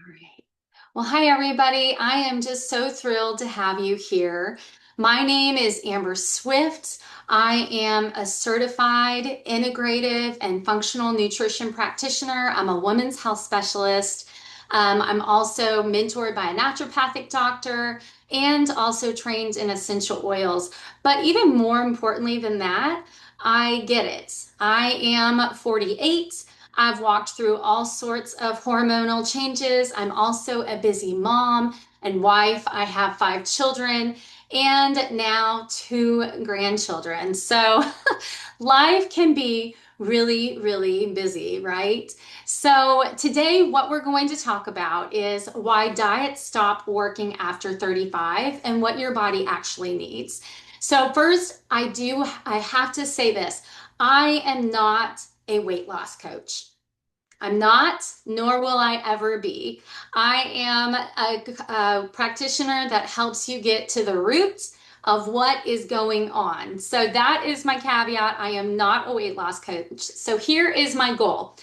All right. Well, hi, everybody. I am just so thrilled to have you here. My name is Amber Swift. I am a certified integrative and functional nutrition practitioner. I'm a women's health specialist. I'm also mentored by a naturopathic doctor and also trained in essential oils. But even more importantly than that, I get it. I am 48. I've walked through all sorts of hormonal changes. I'm also a busy mom and wife. I have 5 children and now 2 grandchildren. So life can be really, really busy, right? So today, what we're going to talk about is why diets stop working after 35 and what your body actually needs. So first, I have to say this. I am not a weight loss coach. I'm not, nor will I ever be. I am a practitioner that helps you get to the root of what is going on. So that is my caveat. I am not a weight loss coach. So here is my goal.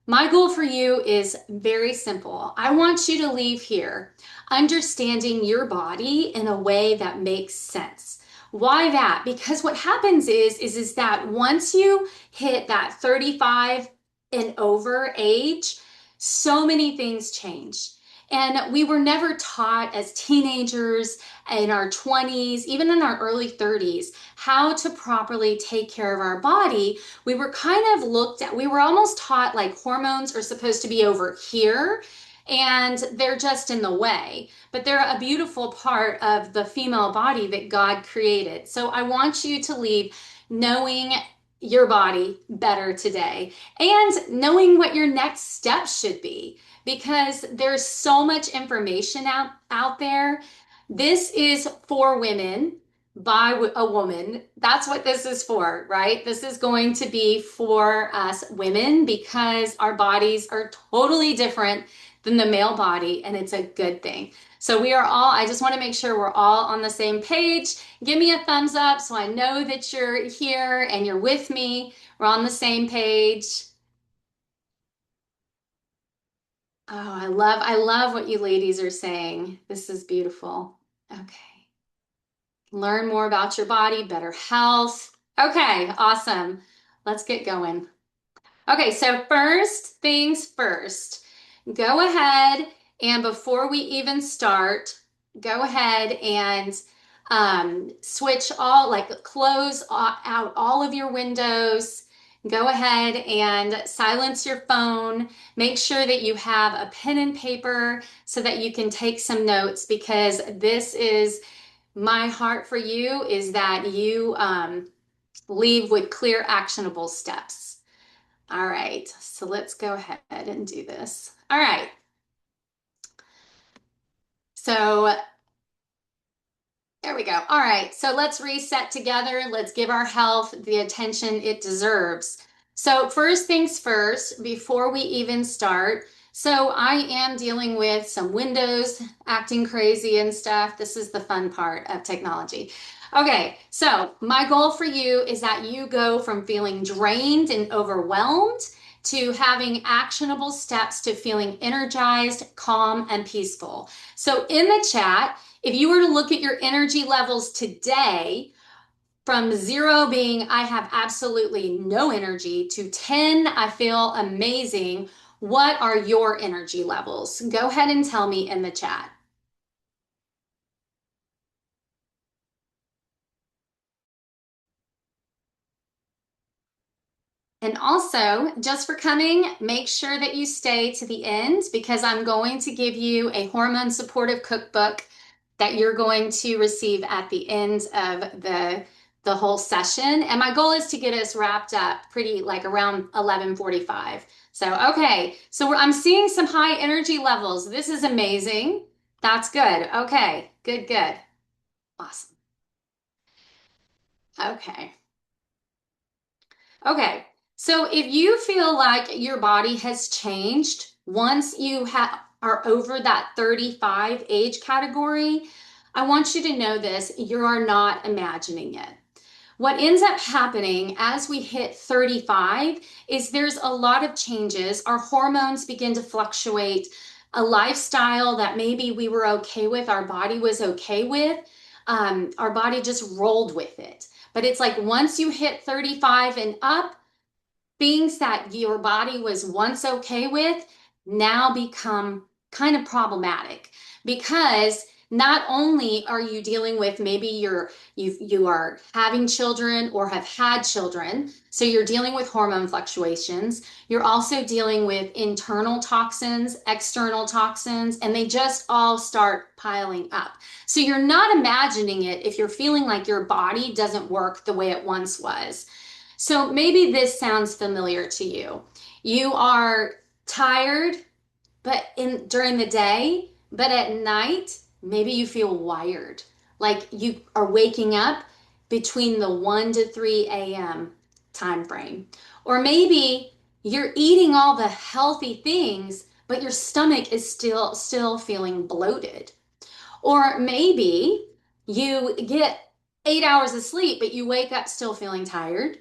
My goal for you is very simple. I want you to leave here understanding your body in a way that makes sense. Why that? Because what happens is that once you hit that 35 and over age, so many things change. And we were never taught as teenagers, in our 20s, even in our early 30s, how to properly take care of our body. We were kind of looked at, we were almost taught like hormones are supposed to be over here and they're just in the way. But they're a beautiful part of the female body that God created. So I want you to leave knowing your body better today and knowing what your next step should be because there's so much information out there. This is for women by a woman. That's what this is for, right? This is going to be for us women because our bodies are totally different than the male body, and it's a good thing. So we are all, I just want to make sure we're all on the same page. Give me a thumbs up so I know that you're here and you're with me. We're on the same page. Oh, I love what you ladies are saying. This is beautiful. Okay. Learn more about your body, better health. Okay, awesome. Let's get going. Okay, so first things first, go ahead and before we even start, go ahead and switch all, like close out all of your windows. Go ahead and silence your phone. Make sure that you have a pen and paper so that you can take some notes because this is my heart for you is that you leave with clear, actionable steps. All right, so let's go ahead and do this. All right, so there we go. All right, so let's reset together. Let's give our health the attention it deserves. So, first things first, before we even start, so I am dealing with some Windows acting crazy and stuff. This is the fun part of technology. Okay, so my goal for you is that you go from feeling drained and overwhelmed to having actionable steps to feeling energized, calm, and peaceful. So, in the chat, if you were to look at your energy levels today, from 0 being I have absolutely no energy to 10, I feel amazing, what are your energy levels? Go ahead and tell me in the chat. And also, just for coming, make sure that you stay to the end because I'm going to give you a hormone supportive cookbook that you're going to receive at the end of the whole session. And my goal is to get us wrapped up pretty like around 11:45. So, okay. So I'm seeing some high energy levels. This is amazing. That's good. Okay. Good, good. Awesome. Okay. Okay. So if you feel like your body has changed once you are over that 35 age category, I want you to know this, you are not imagining it. What ends up happening as we hit 35 is there's a lot of changes. Our hormones begin to fluctuate. a lifestyle that maybe we were okay with, our body was okay with, our body just rolled with it. But it's like once you hit 35 and up, things that your body was once okay with now become kind of problematic because not only are you dealing with maybe you are having children or have had children, so you're dealing with hormone fluctuations, you're also dealing with internal toxins, external toxins, and they just all start piling up. So you're not imagining it if you're feeling like your body doesn't work the way it once was. So maybe this sounds familiar to you. You are tired, but in during the day, but at night, maybe you feel wired. Like you are waking up between the 1 to 3 a.m. time frame. Or maybe you're eating all the healthy things, but your stomach is still feeling bloated. Or maybe you get 8 hours of sleep, but you wake up still feeling tired.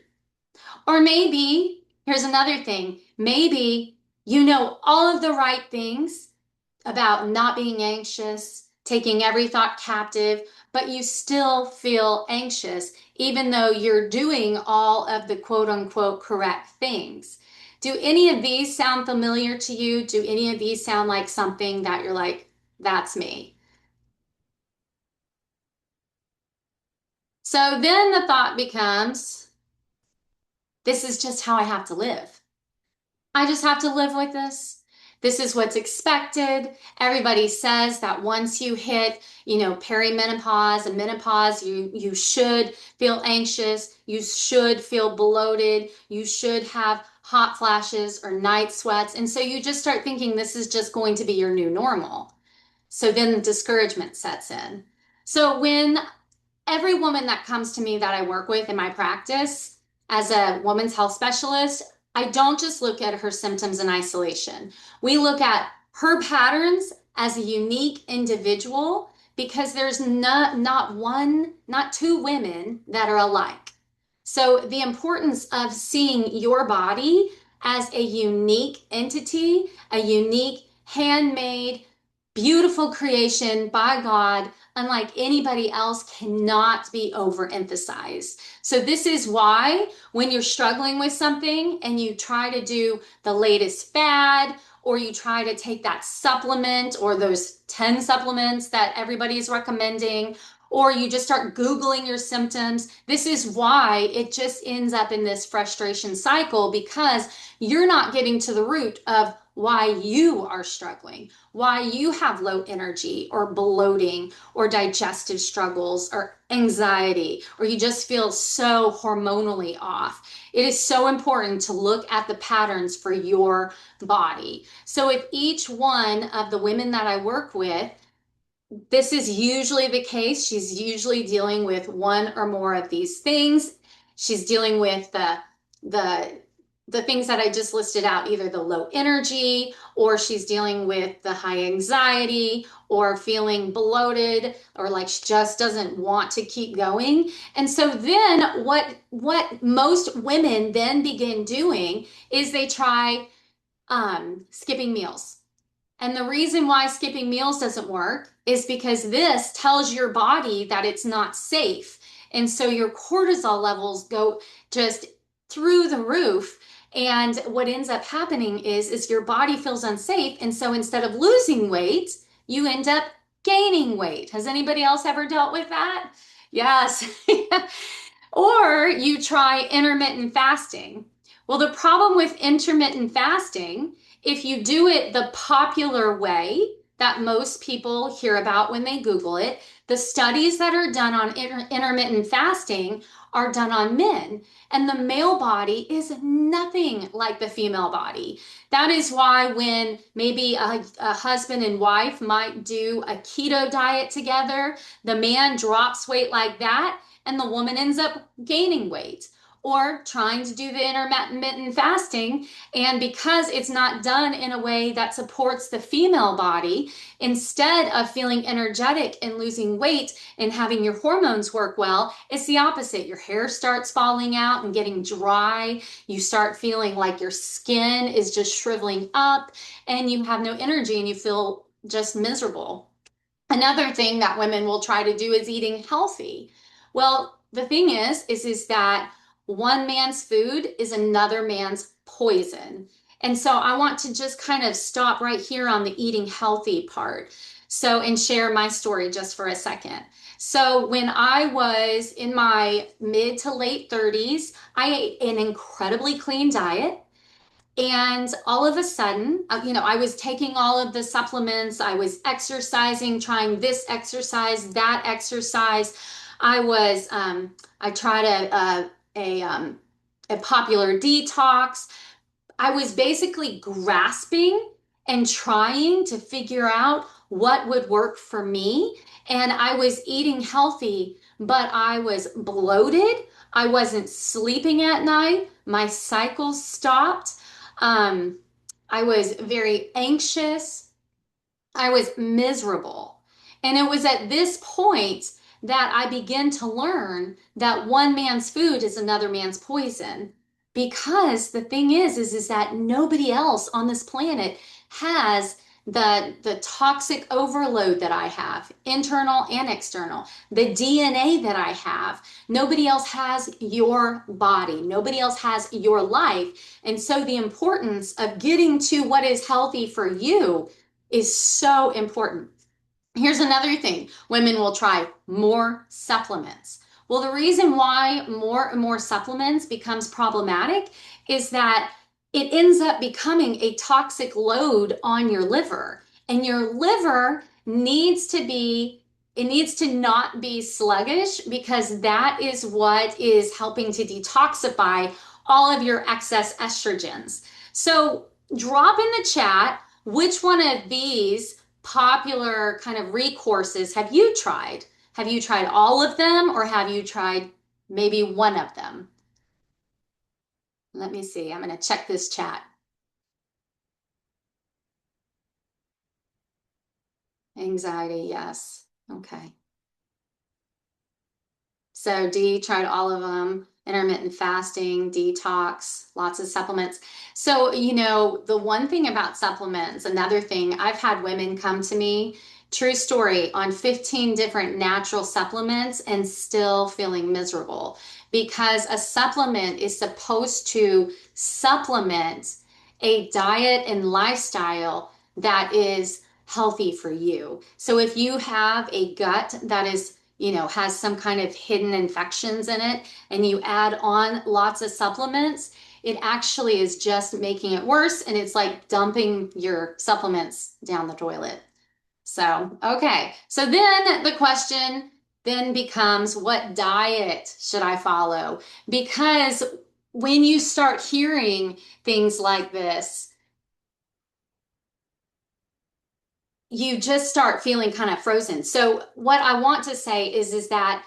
Or maybe, here's another thing, maybe you know all of the right things about not being anxious, taking every thought captive, but you still feel anxious, even though you're doing all of the quote unquote correct things. Do any of these sound familiar to you? Do any of these sound like something that you're like, that's me? So then the thought becomes, this is just how I have to live. I just have to live with this. This is what's expected. Everybody says that once you hit, perimenopause and menopause, you should feel anxious, you should feel bloated, you should have hot flashes or night sweats. And so you just start thinking this is just going to be your new normal. So then discouragement sets in. So when every woman that comes to me that I work with in my practice as a woman's health specialist, I don't just look at her symptoms in isolation. We look at her patterns as a unique individual because there's not one, not two women that are alike. So the importance of seeing your body as a unique entity, a unique handmade, beautiful creation by God, unlike anybody else, cannot be overemphasized. So this is why when you're struggling with something and you try to do the latest fad, or you try to take that supplement or those 10 supplements that everybody is recommending, or you just start Googling your symptoms, this is why it just ends up in this frustration cycle because you're not getting to the root of why you are struggling, why you have low energy or bloating or digestive struggles or anxiety, or you just feel so hormonally off. It is so important to look at the patterns for your body. So with each one of the women that I work with, this is usually the case. She's usually dealing with one or more of these things. She's dealing with the the things that I just listed out, either the low energy, or she's dealing with the high anxiety, or feeling bloated, or like she just doesn't want to keep going. And so then what most women then begin doing is they try skipping meals. And the reason why skipping meals doesn't work is because this tells your body that it's not safe. And so your cortisol levels go just through the roof. And what ends up happening is your body feels unsafe. And so instead of losing weight, you end up gaining weight. Has anybody else ever dealt with that? Yes. Or you try intermittent fasting. Well, the problem with intermittent fasting, if you do it the popular way that most people hear about when they Google it, the studies that are done on intermittent fasting are done on men. And the male body is nothing like the female body. That is why when maybe a husband and wife might do a keto diet together, the man drops weight like that and the woman ends up gaining weight. or trying to do the intermittent fasting. And because it's not done in a way that supports the female body, instead of feeling energetic and losing weight and having your hormones work well, it's the opposite. Your hair starts falling out and getting dry. You start feeling like your skin is just shriveling up and you have no energy and you feel just miserable. Another thing that women will try to do is eating healthy. Well, the thing is that one man's food is another man's poison. And so I want to just kind of stop right here on the eating healthy part. So, and share my story just for a second. So, when I was in my mid to late 30s, I ate an incredibly clean diet. And all of a sudden, I was taking all of the supplements. I was exercising, trying this exercise, that exercise. I tried a popular detox. I was basically grasping and trying to figure out what would work for me. And I was eating healthy, but I was bloated. I wasn't sleeping at night. My cycles stopped. Um, I was very anxious. I was miserable. And it was at this point that I began to learn that one man's food is another man's poison. Because the thing is that nobody else on this planet has the toxic overload that I have, internal and external, the DNA that I have. Nobody else has your body. Nobody else has your life. And so the importance of getting to what is healthy for you is so important. Here's another thing. Women will try more supplements. Well, the reason why more and more supplements becomes problematic is that it ends up becoming a toxic load on your liver. And your liver it needs to not be sluggish because that is what is helping to detoxify all of your excess estrogens. So drop in the chat which one of these popular kind of recourses have you tried? Have you tried all of them or have you tried maybe one of them? Let me see. I'm going to check this chat. Anxiety, yes. Okay. So D tried all of them, intermittent fasting, detox, lots of supplements. So, the one thing about supplements, another thing, I've had women come to me, true story, on 15 different natural supplements and still feeling miserable because a supplement is supposed to supplement a diet and lifestyle that is healthy for you. So if you have a gut that is has some kind of hidden infections in it, and you add on lots of supplements, it actually is just making it worse. And it's like dumping your supplements down the toilet. So, okay. So then the question then becomes, what diet should I follow? Because when you start hearing things like this, you just start feeling kind of frozen. So what I want to say is that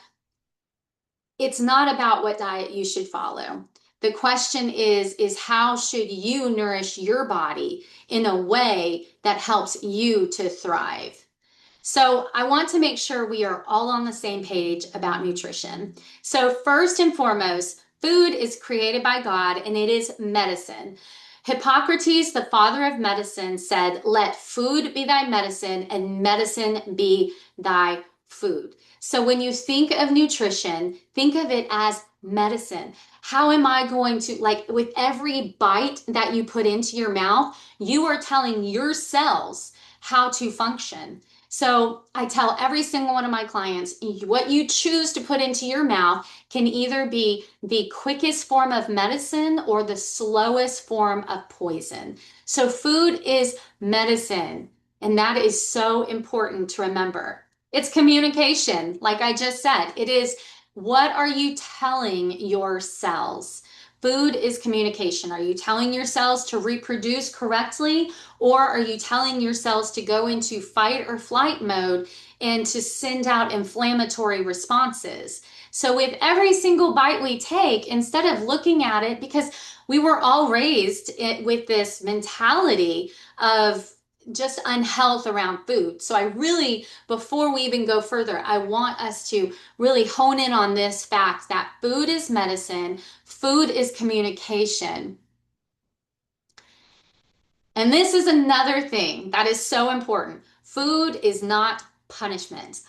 it's not about what diet you should follow. The question is how should you nourish your body in a way that helps you to thrive? So I want to make sure we are all on the same page about nutrition. So first and foremost, food is created by God and it is medicine. Hippocrates, the father of medicine, said, "Let food be thy medicine and medicine be thy food." So when you think of nutrition, think of it as medicine. How am I going to, like with every bite that you put into your mouth, you are telling your cells how to function. So I tell every single one of my clients, what you choose to put into your mouth can either be the quickest form of medicine or the slowest form of poison. So food is medicine, and that is so important to remember. It's communication, like I just said. It is, what are you telling your cells? Food is communication. Are you telling your cells to reproduce correctly, or are you telling your cells to go into fight or flight mode and to send out inflammatory responses? So with every single bite we take, instead of looking at it, because we were all raised with this mentality of just unhealth around food. So I really, before we even go further, I want us to really hone in on this fact that food is medicine, food is communication. And this is another thing that is so important. Food is not punishment.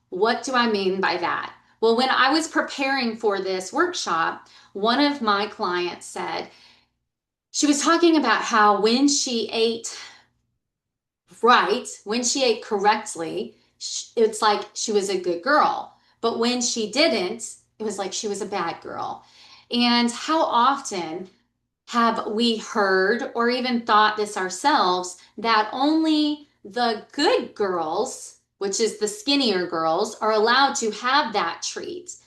What do I mean by that? Well, when I was preparing for this workshop, one of my clients said she was talking about how when she ate right, when she ate correctly, it's like she was a good girl. But when she didn't, it was like she was a bad girl. And how often have we heard or even thought this ourselves that only the good girls, which is the skinnier girls, are allowed to have that treat,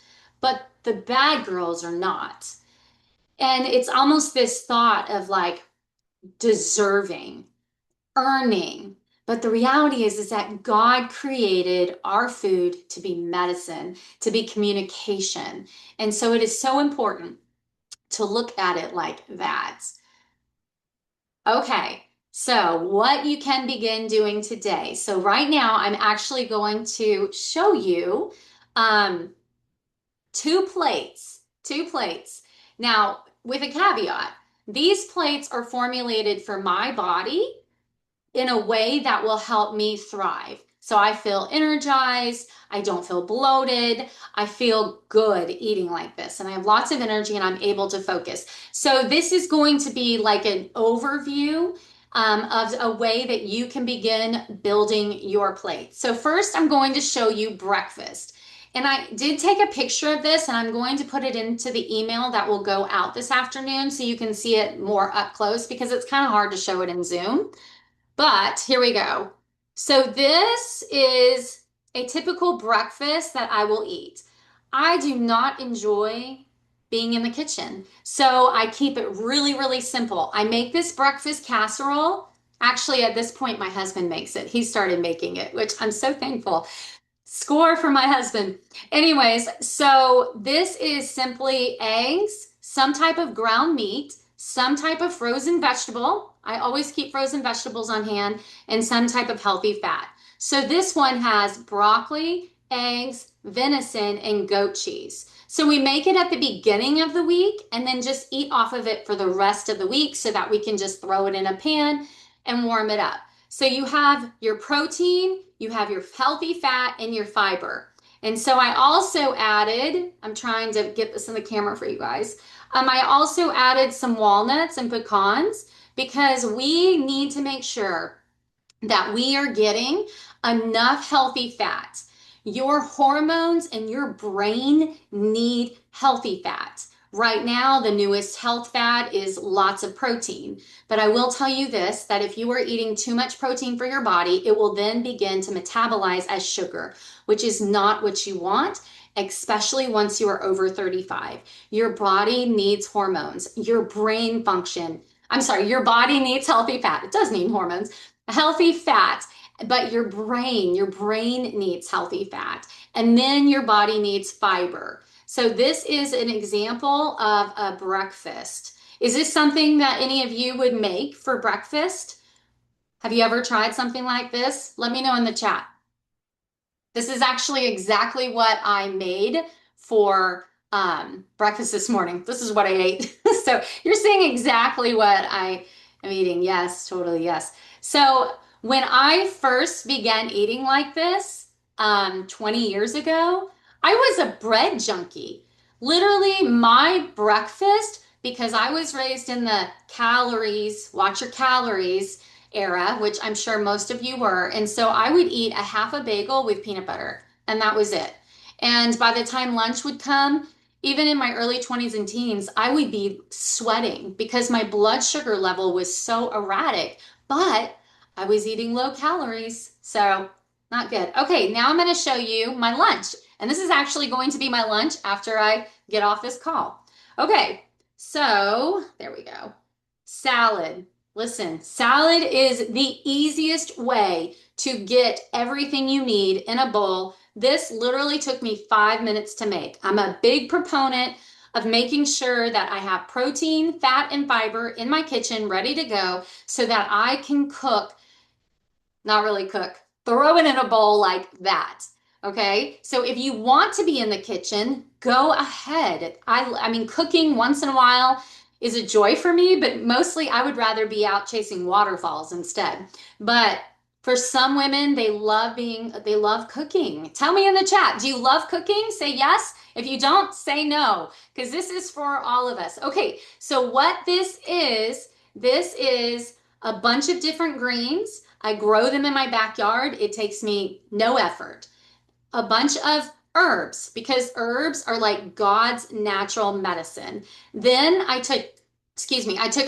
but the bad girls are not? And it's almost this thought of like deserving, earning. But the reality is that God created our food to be medicine, to be communication. And so it is so important to look at it like that. Okay, so what you can begin doing today. So right now, I'm actually going to show you um, two plates. Now, with a caveat, these plates are formulated for my body in a way that will help me thrive. So I feel energized. I don't feel bloated. I feel good eating like this. And I have lots of energy and I'm able to focus. So this is going to be like an overview of a way that you can begin building your plate. So first, I'm going to show you breakfast. And I did take a picture of this and I'm going to put it into the email that will go out this afternoon so you can see it more up close because it's kind of hard to show it in Zoom. But here we go. So this is a typical breakfast that I will eat. I do not enjoy being in the kitchen, so I keep it really, really simple. I make this breakfast casserole. Actually, at this point, my husband makes it. He started making it, which I'm so thankful. Score for my husband. Anyways, so this is simply eggs, some type of ground meat, some type of frozen vegetable. I always keep frozen vegetables on hand, and some type of healthy fat. So this one has broccoli, eggs, venison, and goat cheese. So we make it at the beginning of the week and then just eat off of it for the rest of the week so that we can just throw it in a pan and warm it up. So you have your protein, you have your healthy fat, and your fiber. And so I also added, I'm trying to get this in the camera for you guys. I also added some walnuts and pecans because we need to make sure that we are getting enough healthy fat. Your hormones and your brain need healthy fat. Right now, the newest health fad is lots of protein. But I will tell you this, that if you are eating too much protein for your body, it will then begin to metabolize as sugar, which is not what you want, especially once you are over 35. Your body needs hormones. Your brain function, I'm sorry, your body needs healthy fat. It does need hormones, healthy fat, but your brain needs healthy fat. And then your body needs fiber. So this is an example of a breakfast. Is this something that any of you would make for breakfast? Have you ever tried something like this? Let me know in the chat. This is actually exactly what I made for breakfast this morning. This is what I ate. So you're seeing exactly what I am eating. Yes, totally. Yes. So when I first began eating like this 20 years ago, I was a bread junkie. Literally, my breakfast, because I was raised in the calories, watch your calories era, which I'm sure most of you were. And so I would eat a half a bagel with peanut butter, and that was it. And by the time lunch would come, even in my early 20s and teens, I would be sweating because my blood sugar level was so erratic, but I was eating low calories. So not good. Okay, now I'm going to show you my lunch. And this is actually going to be my lunch after I get off this call. Okay, so there we go. Salad. Listen, salad is the easiest way to get everything you need in a bowl This literally took me 5 minutes to make. I'm a big proponent of making sure that I have protein, fat, and fiber in my kitchen ready to go so that I can cook, not really cook, throw it in a bowl like that. Okay. So if you want to be in the kitchen, go ahead. I mean, cooking once in a while is a joy for me, but mostly I would rather be out chasing waterfalls instead. But for some women, they love cooking. Tell me in the chat, do you love cooking? Say yes. If you don't, say no, because this is for all of us. Okay. So what this is a bunch of different greens. I grow them in my backyard. It takes me no effort. A bunch of herbs because herbs are like God's natural medicine. Then I took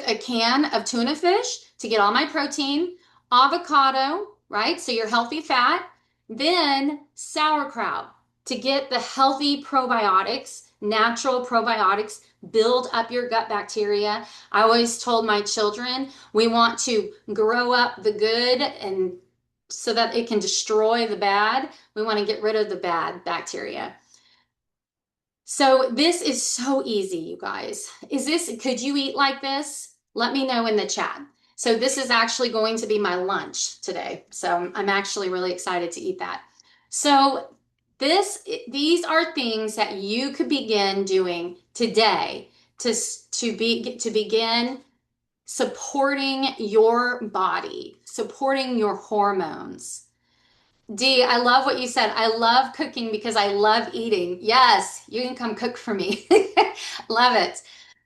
a can of tuna fish to get all my protein, avocado, right? So your healthy fat, then sauerkraut to get the healthy probiotics, natural probiotics, build up your gut bacteria. I always told my children we want to grow up the good and so that it can destroy the bad. We want to get rid of the bad bacteria. So this is so easy, you guys. Could you eat like this? Let me know in the chat. So this is actually going to be my lunch today. So I'm actually really excited to eat that. So these are things that you could begin doing today to begin supporting your body, supporting your hormones. Dee, I love what you said. I love cooking because I love eating. Yes, you can come cook for me. Love it.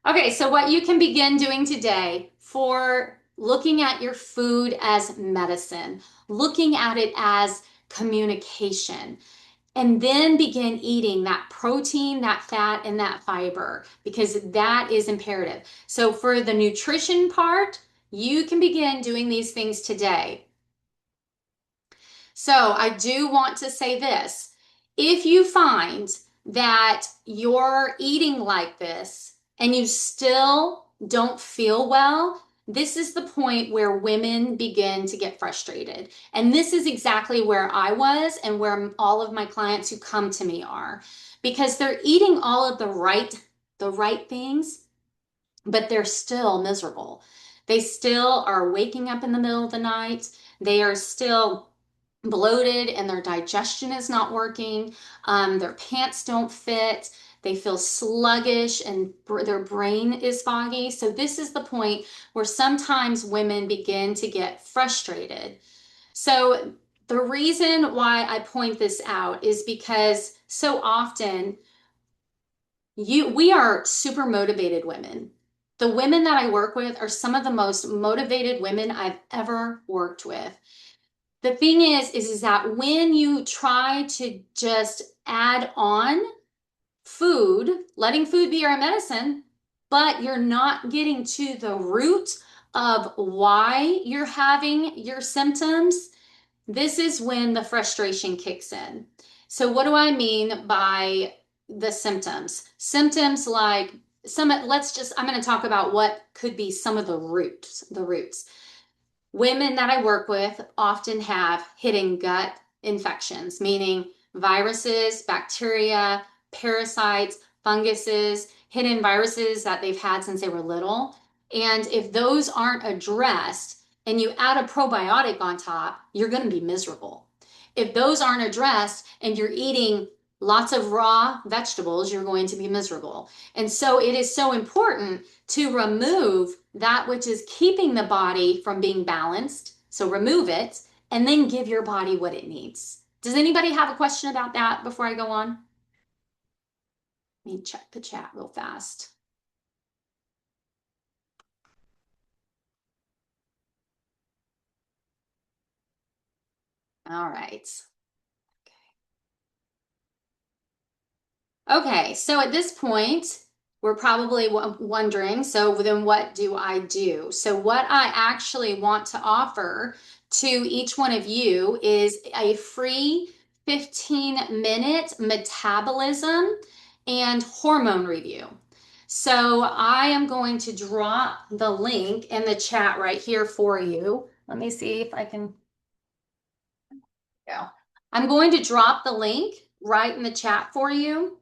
Okay, so what you can begin doing today for looking at your food as medicine, looking at it as communication, and then begin eating that protein, that fat, and that fiber because that is imperative. So for the nutrition part, you can begin doing these things today. So I do want to say this. If you find that you're eating like this and you still don't feel well, this is the point where women begin to get frustrated. And this is exactly where I was and where all of my clients who come to me are because they're eating all of the right things, but they're still miserable. They still are waking up in the middle of the night. They are still bloated and their digestion is not working. Their pants don't fit. They feel sluggish and their brain is foggy. So, this is the point where sometimes women begin to get frustrated. So, the reason why I point this out is because so often we are super motivated women. The women that I work with are some of the most motivated women I've ever worked with. The thing is that when you try to just add on food, letting food be our medicine, but you're not getting to the root of why you're having your symptoms, this is when the frustration kicks in. So what do I mean by the symptoms? Symptoms like I'm going to talk about what could be some of the roots. Women that I work with often have hidden gut infections, meaning viruses, bacteria, parasites, funguses, hidden viruses that they've had since they were little. And if those aren't addressed and you add a probiotic on top, you're going to be miserable. If those aren't addressed and you're eating lots of raw vegetables, you're going to be miserable. And so it is so important to remove that which is keeping the body from being balanced. So remove it and then give your body what it needs. Does anybody have a question about that before I go on? Let me check the chat real fast. All right. Okay, so at this point, we're probably wondering, so then what do I do? So what I actually want to offer to each one of you is a free 15-minute metabolism and hormone review. So I am going to drop the link in the chat right here for you. Let me see if I can go. I'm going to drop the link right in the chat for you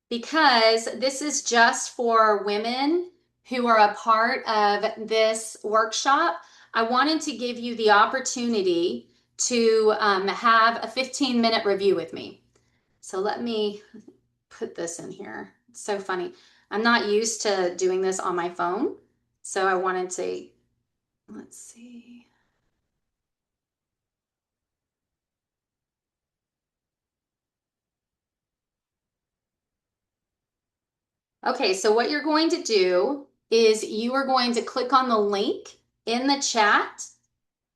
because this is just for women who are a part of this workshop. I wanted to give you the opportunity to have a 15-minute review with me. So let me put this in here. It's so funny. I'm not used to doing this on my phone. So I wanted to, let's see. Okay, so what you're going to do is you are going to click on the link in the chat,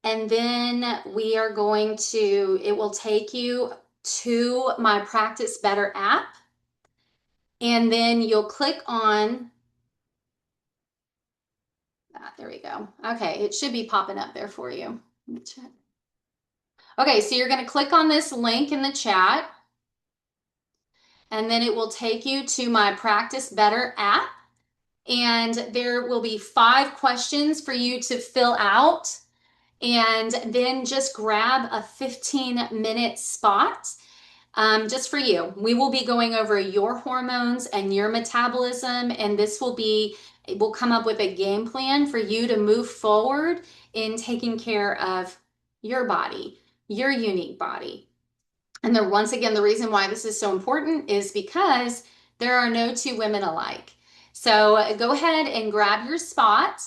and then we are going to, it will take you to my Practice Better app, and then you'll click on that. There we go. Okay, it should be popping up there for you. Let me check. Okay, so you're going to click on this link in the chat, and then it will take you to my Practice Better app. And there will be 5 questions for you to fill out. And then just grab a 15-minute spot just for you. We will be going over your hormones and your metabolism, and it will come up with a game plan for you to move forward in taking care of your body, your unique body. And then once again, the reason why this is so important is because there are no two women alike. So go ahead and grab your spot.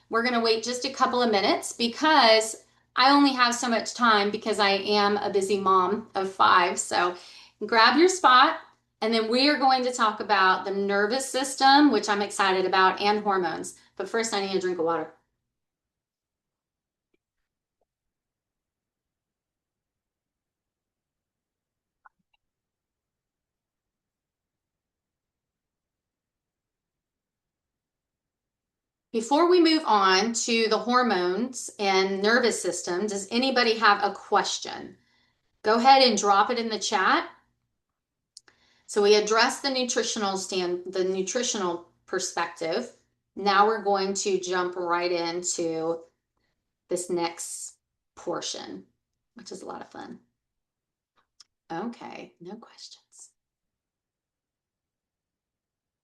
We're going to wait just a couple of minutes because I only have so much time because I am a busy mom of 5. So grab your spot, and then we are going to talk about the nervous system, which I'm excited about, and hormones. But first, I need a drink of water. Before we move on to the hormones and nervous system, does anybody have a question? Go ahead and drop it in the chat. So we addressed the nutritional perspective. Now we're going to jump right into this next portion, which is a lot of fun. Okay, no questions.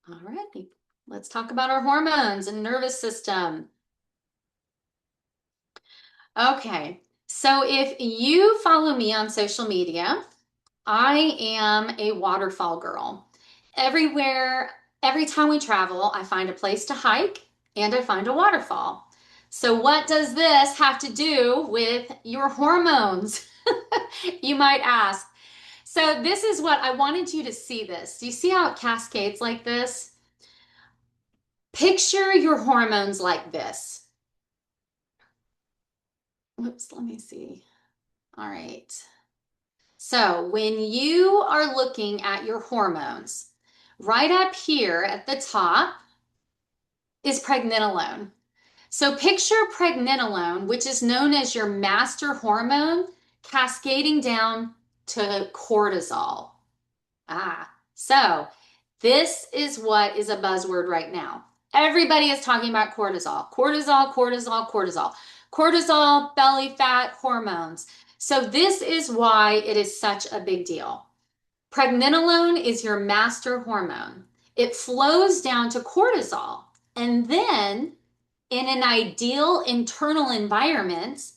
All righty, let's talk about our hormones and nervous system. Okay, so if you follow me on social media, I am a waterfall girl. Everywhere, every time we travel, I find a place to hike and I find a waterfall. So, what does this have to do with your hormones? You might ask. So, this is what I wanted you to see this. Do you see how it cascades like this? Picture your hormones like this. Whoops, let me see. All right. So when you are looking at your hormones, right up here at the top is pregnenolone. So picture pregnenolone, which is known as your master hormone, cascading down to cortisol. So this is what is a buzzword right now. Everybody is talking about cortisol. Cortisol, cortisol, cortisol. Cortisol, belly fat, hormones. So this is why it is such a big deal. Pregnenolone is your master hormone. It flows down to cortisol. And then in an ideal internal environment,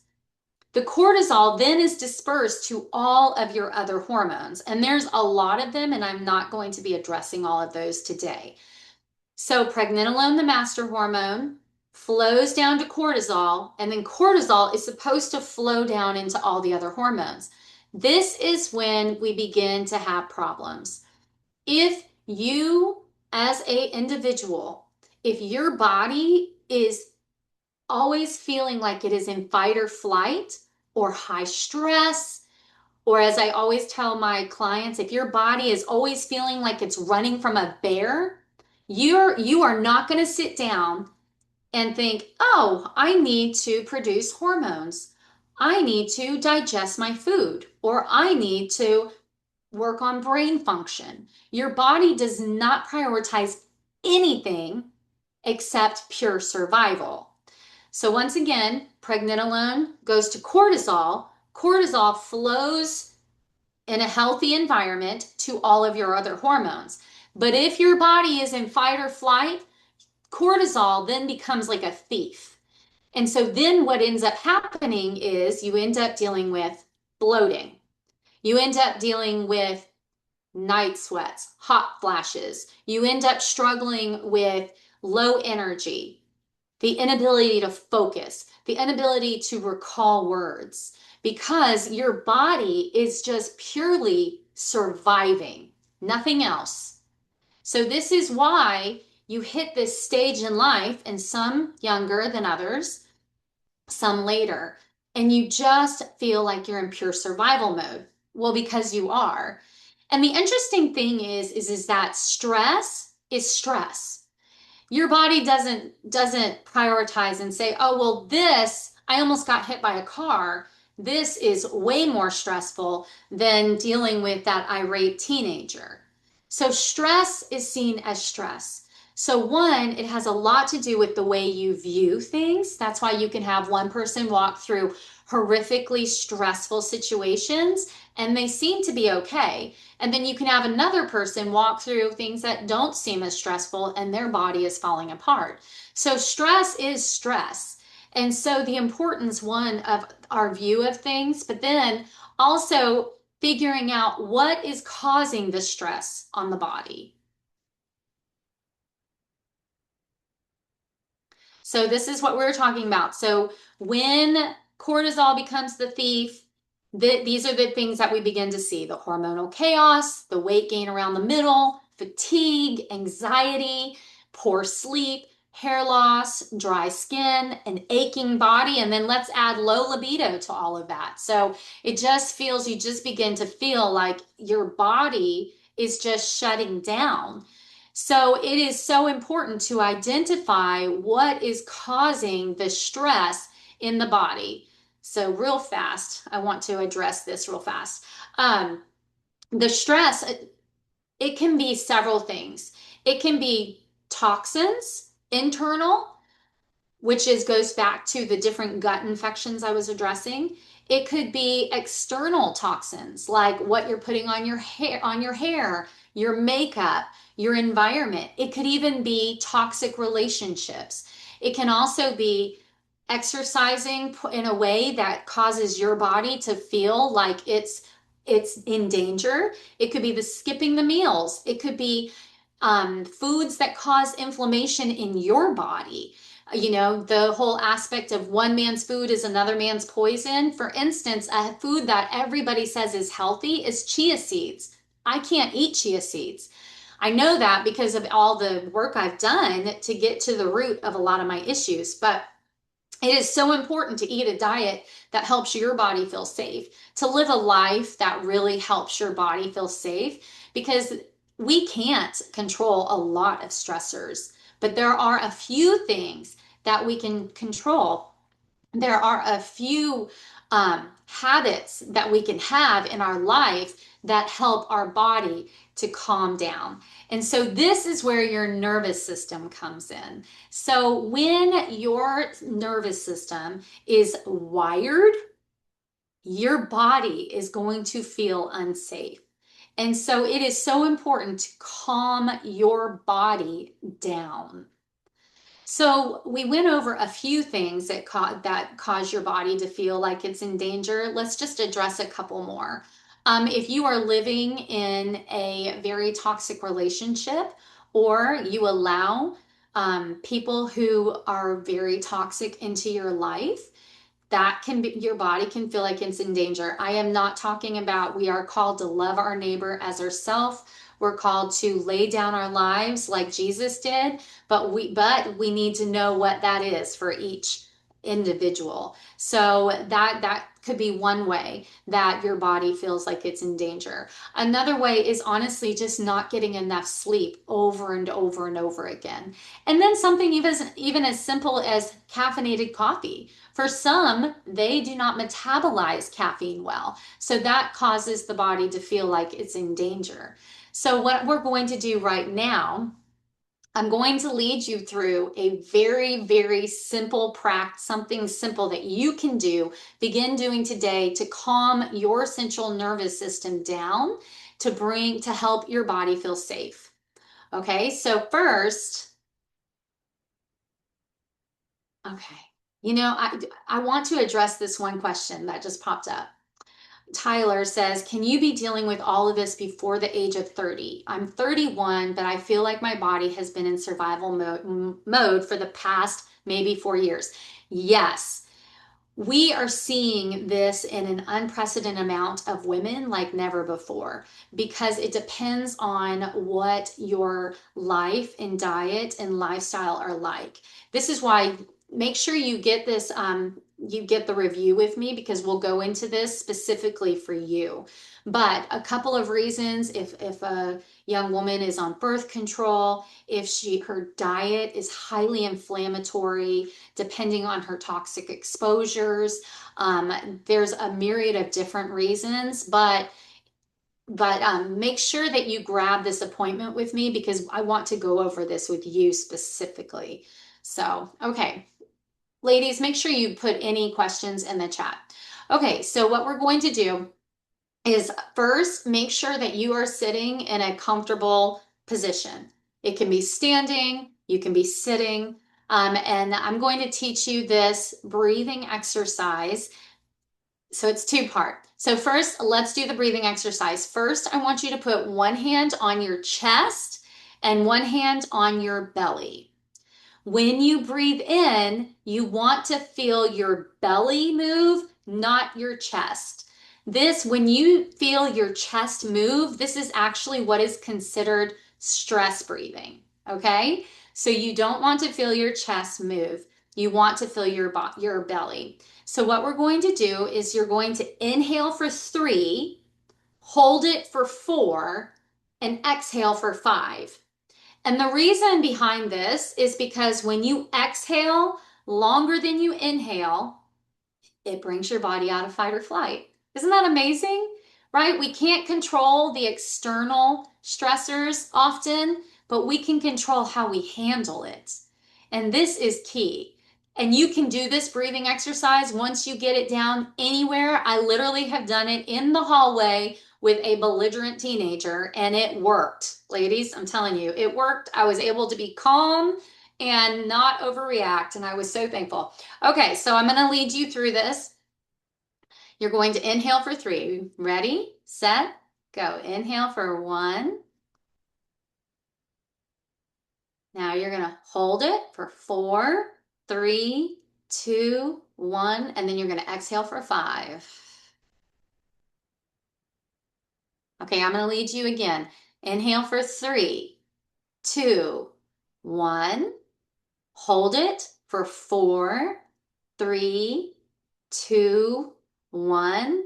the cortisol then is dispersed to all of your other hormones. And there's a lot of them, and I'm not going to be addressing all of those today. So pregnenolone, the master hormone, flows down to cortisol, and then cortisol is supposed to flow down into all the other hormones. This is when we begin to have problems. If you, as an individual, if your body is always feeling like it is in fight or flight or high stress, or as I always tell my clients, if your body is always feeling like it's running from a bear, you are not going to sit down and think, oh, I need to produce hormones. I need to digest my food, or I need to work on brain function. Your body does not prioritize anything except pure survival. So once again, pregnenolone goes to cortisol. cortisol flows in a healthy environment to all of your other hormones. But if your body is in fight or flight, cortisol then becomes like a thief. And so then what ends up happening is you end up dealing with bloating. You end up dealing with night sweats, hot flashes. You end up struggling with low energy, the inability to focus, the inability to recall words, because your body is just purely surviving, nothing else. So, this is why you hit this stage in life, and some younger than others, some later, and you just feel like you're in pure survival mode. Well, because you are. And the interesting thing is that stress is stress. Your body doesn't prioritize and say, oh, well, this, I almost got hit by a car. This is way more stressful than dealing with that irate teenager. So stress is seen as stress. So one, it has a lot to do with the way you view things. That's why you can have one person walk through horrifically stressful situations and they seem to be okay. And then you can have another person walk through things that don't seem as stressful and their body is falling apart. So stress is stress. And so the importance, one, of our view of things, but then also figuring out what is causing the stress on the body. So this is what we are talking about. So when cortisol becomes the thief, these are the things that we begin to see: the hormonal chaos, the weight gain around the middle, fatigue, anxiety, poor sleep, hair loss, dry skin, an aching body, and then let's add low libido to all of that. So it just feels, you just begin to feel like your body is just shutting down. So it is so important to identify what is causing the stress in the body. So real fast, I want to address this real fast. The stress, it can be several things. It can be toxins, internal, which goes back to the different gut infections I was addressing. It could be external toxins, like what you're putting on your hair, your makeup, your environment. It could even be toxic relationships. It can also be exercising in a way that causes your body to feel like it's in danger. It could be the skipping the meals. It could be foods that cause inflammation in your body. You know, the whole aspect of one man's food is another man's poison. For instance, a food that everybody says is healthy is chia seeds. I can't eat chia seeds. I know that because of all the work I've done to get to the root of a lot of my issues. But it is so important to eat a diet that helps your body feel safe, to live a life that really helps your body feel safe, because we can't control a lot of stressors, but there are a few things that we can control. There are a few habits that we can have in our life that help our body to calm down. And so this is where your nervous system comes in. So when your nervous system is wired, your body is going to feel unsafe. And so it is so important to calm your body down. So we went over a few things that cause your body to feel like it's in danger. Let's just address a couple more. If you are living in a very toxic relationship, or you allow people who are very toxic into your life, that can be, your body can feel like it's in danger. I am not talking about, we are called to love our neighbor as ourselves. We're called to lay down our lives like Jesus did, but we need to know what that is for each individual. So that could be one way that your body feels like it's in danger. Another way is honestly just not getting enough sleep over and over and over again. And then something even as simple as caffeinated coffee. For some, they do not metabolize caffeine well. So that causes the body to feel like it's in danger. So what we're going to do right now, I'm going to lead you through a very, very simple practice, something simple that you can do, begin doing today to calm your central nervous system down to help your body feel safe. Okay, so first, okay, I want to address this one question that just popped up. Tyler says, can you be dealing with all of this before the age of 30? I'm 31, but I feel like my body has been in survival mode for the past maybe 4 years. Yes, we are seeing this in an unprecedented amount of women like never before because it depends on what your life and diet and lifestyle are like. This is why make sure you get this you get the review with me because we'll go into this specifically for you. But a couple of reasons, if a young woman is on birth control, if her diet is highly inflammatory, depending on her toxic exposures. There's a myriad of different reasons, but make sure that you grab this appointment with me because I want to go over this with you specifically. So, okay, ladies, make sure you put any questions in the chat. Okay, so what we're going to do is first make sure that you are sitting in a comfortable position. It can be standing, you can be sitting, and I'm going to teach you this breathing exercise. So it's two-part. So first, let's do the breathing exercise. First, I want you to put one hand on your chest and one hand on your belly. When you breathe in, you want to feel your belly move, not your chest. When you feel your chest move, this is actually what is considered stress breathing. Okay? So you don't want to feel your chest move. You want to feel your belly. So what we're going to do is you're going to inhale for 3, hold it for 4, and exhale for 5. And the reason behind this is because when you exhale longer than you inhale, it brings your body out of fight or flight. Isn't that amazing? Right? We can't control the external stressors often, but we can control how we handle it. And this is key. And you can do this breathing exercise once you get it down anywhere. I literally have done it in the hallway with a belligerent teenager, and it worked. Ladies, I'm telling you, it worked. I was able to be calm and not overreact, and I was so thankful. Okay, so I'm going to lead you through this. You're going to inhale for 3. Ready, set, go. Inhale for 1. Now you're going to hold it for 4, 3, 2, 1, and then you're going to exhale for 5. Okay, I'm going to lead you again. Inhale for 3, 2, 1. Hold it for 4, 3, 2, 1.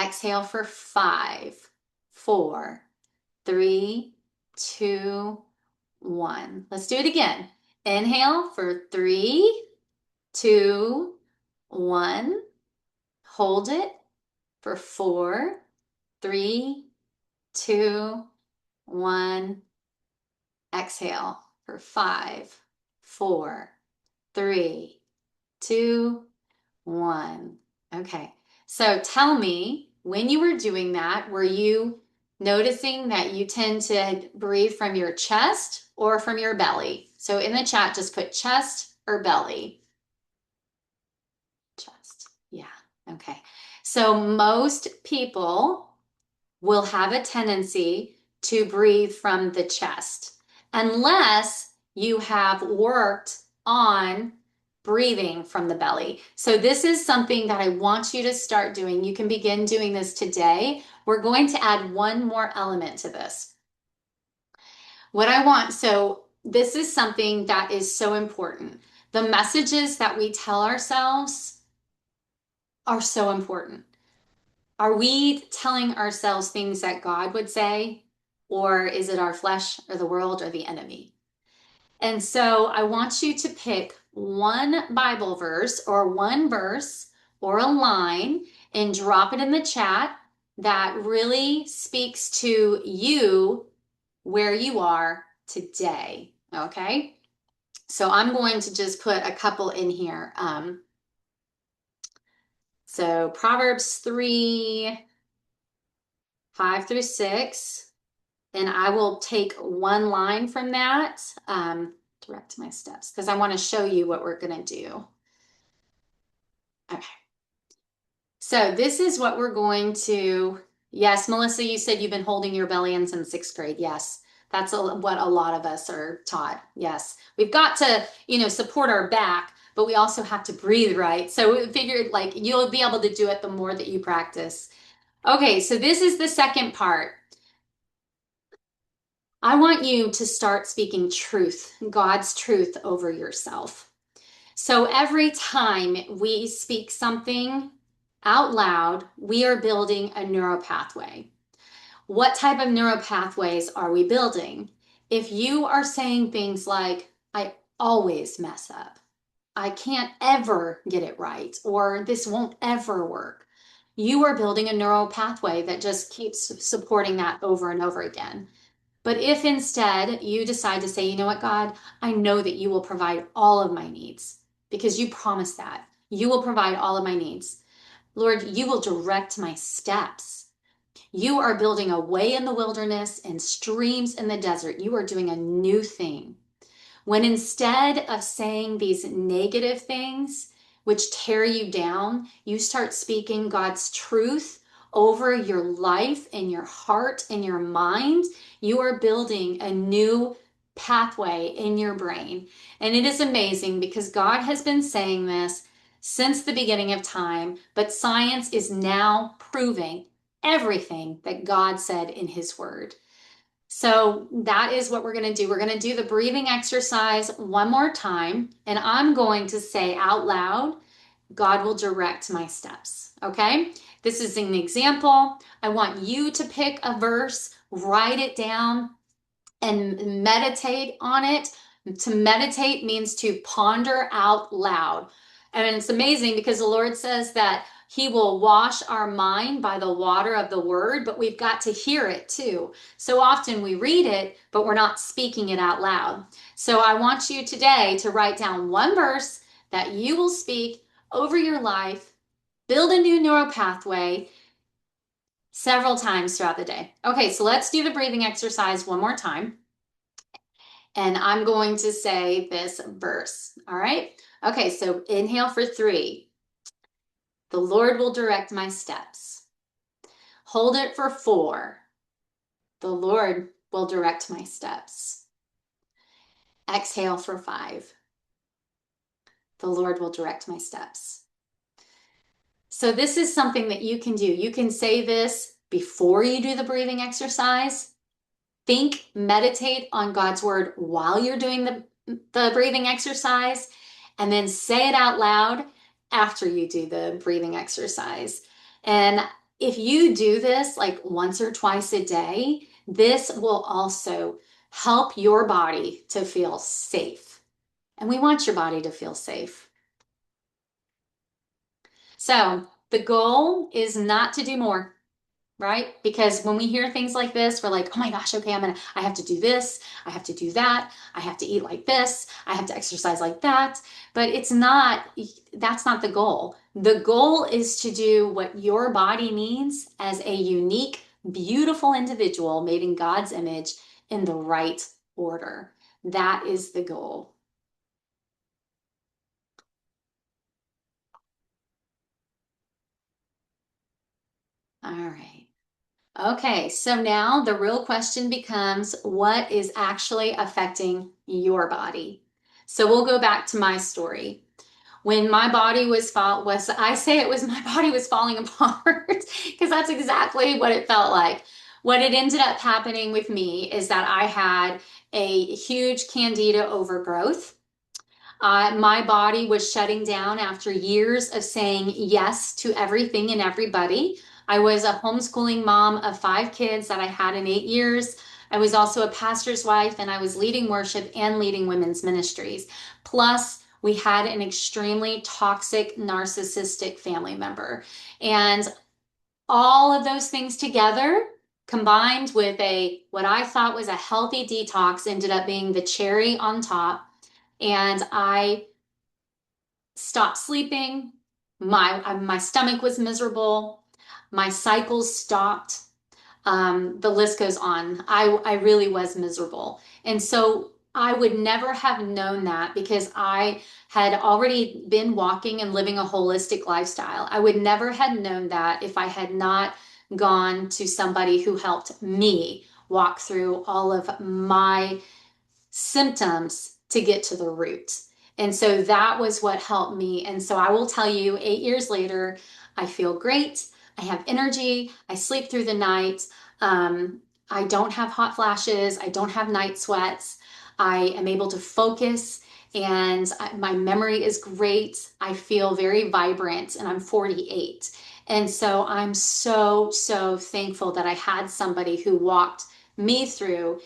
Exhale for 5, 4, 3, 2, 1. Let's do it again. Inhale for 3, 2, 1. Hold it for 4, 3, 2, 1. Exhale for 5, 4, 3, 2, 1. Okay. So tell me, when you were doing that, were you noticing that you tend to breathe from your chest or from your belly? So in the chat, just put chest or belly. Chest. Yeah. Okay. So most people will have a tendency to breathe from the chest unless you have worked on breathing from the belly. So this is something that I want you to start doing. You can begin doing this today. We're going to add one more element to this. So this is something that is so important. The messages that we tell ourselves are so important. Are we telling ourselves things that God would say, or is it our flesh or the world or the enemy? And so I want you to pick one Bible verse or one verse or a line and drop it in the chat that really speaks to you where you are today. Okay. So I'm going to just put a couple in here. So Proverbs 3, 5 through 6. And I will take one line from that, direct my steps, because I want to show you what we're going to do. Okay. So this is what we're going to, yes, Melissa, you said you've been holding your belly in since sixth grade. Yes, that's what a lot of us are taught. Yes, we've got to, support our back, but we also have to breathe right. So we figured like you'll be able to do it the more that you practice. Okay, so this is the second part. I want you to start speaking truth, God's truth over yourself. So every time we speak something out loud, we are building a neural pathway. What type of neural pathways are we building? If you are saying things like, I always mess up, I can't ever get it right, or this won't ever work, you are building a neural pathway that just keeps supporting that over and over again. But if instead you decide to say, you know what, God, I know that you will provide all of my needs because you promised that. You will provide all of my needs. Lord, you will direct my steps. You are building a way in the wilderness and streams in the desert. You are doing a new thing. When instead of saying these negative things, which tear you down, you start speaking God's truth over your life and your heart and your mind, you are building a new pathway in your brain. And it is amazing because God has been saying this since the beginning of time, but science is now proving everything that God said in His Word. So that is what we're going to do. We're going to do the breathing exercise one more time, and I'm going to say out loud, God will direct my steps. Okay? This is an example. I want you to pick a verse, write it down, and meditate on it. To meditate means to ponder out loud. And it's amazing because the Lord says that He will wash our mind by the water of the word, but we've got to hear it too. So often we read it, but we're not speaking it out loud. So I want you today to write down one verse that you will speak over your life, build a new neural pathway several times throughout the day. Okay, so let's do the breathing exercise one more time. And I'm going to say this verse. All right. Okay. So inhale for 3. The Lord will direct my steps. Hold it for 4. The Lord will direct my steps. Exhale for 5. The Lord will direct my steps. So this is something that you can do. You can say this before you do the breathing exercise. Think, meditate on God's word while you're doing the breathing exercise, and then say it out loud after you do the breathing exercise. And if you do this like once or twice a day, this will also help your body to feel safe. And we want your body to feel safe. So the goal is not to do more, right? Because when we hear things like this, we're like, oh my gosh, okay, I have to do this, I have to do that, I have to eat like this, I have to exercise like that. But that's not the goal. The goal is to do what your body needs as a unique, beautiful individual made in God's image in the right order. That is the goal. All right. Okay, so now the real question becomes what is actually affecting your body? So we'll go back to my story. When my body was I say it was my body was falling apart because that's exactly what it felt like. What had ended up happening with me is that I had a huge candida overgrowth. My body was shutting down after years of saying yes to everything and everybody. I was a homeschooling mom of 5 kids that I had in 8 years. I was also a pastor's wife, and I was leading worship and leading women's ministries. Plus, we had an extremely toxic, narcissistic family member. And all of those things together combined with a what I thought was a healthy detox ended up being the cherry on top. And I stopped sleeping. My stomach was miserable. My cycles stopped. The list goes on. I really was miserable. And so I would never have known that because I had already been walking and living a holistic lifestyle. I would never have known that if I had not gone to somebody who helped me walk through all of my symptoms to get to the root. And so that was what helped me. And so I will tell you, 8 years later, I feel great. I have energy. I sleep through the night. Um, I don't have hot flashes. I don't have night sweats. I am able to focus and my memory is great. I feel very vibrant and I'm 48. And so I'm so thankful that I had somebody who walked me through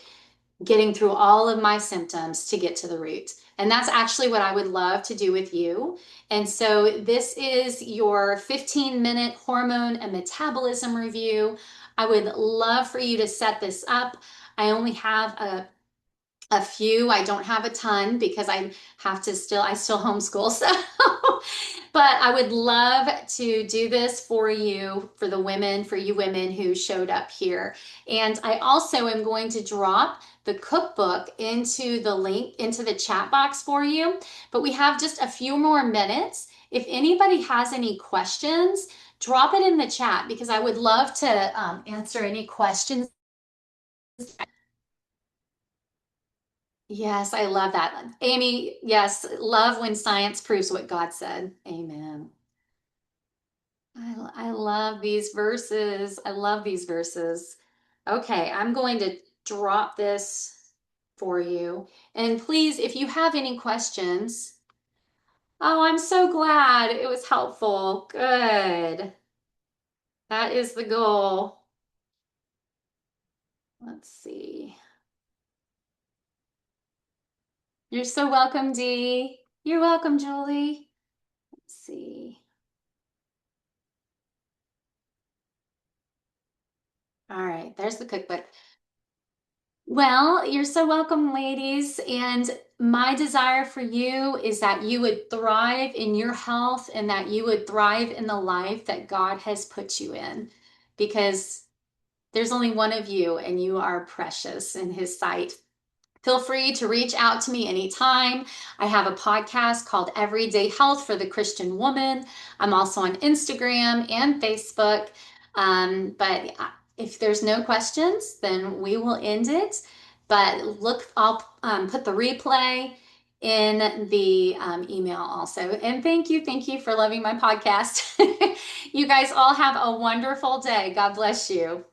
getting through all of my symptoms to get to the root. And that's actually what I would love to do with you. And so this is your 15-minute hormone and metabolism review. I would love for you to set this up. I only have a few. I don't have a ton because I still homeschool. So, but I would love to do this for you, for the women, for you women who showed up here. And I also am going to drop the cookbook into the link, into the chat box for you. But we have just a few more minutes. If anybody has any questions, drop it in the chat because I would love to answer any questions. Yes, I love that. Amy, yes, love when science proves what God said. Amen. I love these verses. I love these verses. Okay, I'm going to drop this for you. And please, if you have any questions, oh, I'm so glad it was helpful. Good. That is the goal. Let's see. You're so welcome, Dee. You're welcome, Julie. Let's see. All right, there's the cookbook. Well, you're so welcome, ladies. And my desire for you is that you would thrive in your health and that you would thrive in the life that God has put you in. Because there's only one of you and you are precious in His sight. Feel free to reach out to me anytime. I have a podcast called Everyday Health for the Christian Woman. I'm also on Instagram and Facebook. But if there's no questions, then we will end it. But look, I'll put the replay in the email also. And thank you for loving my podcast. You guys all have a wonderful day. God bless you.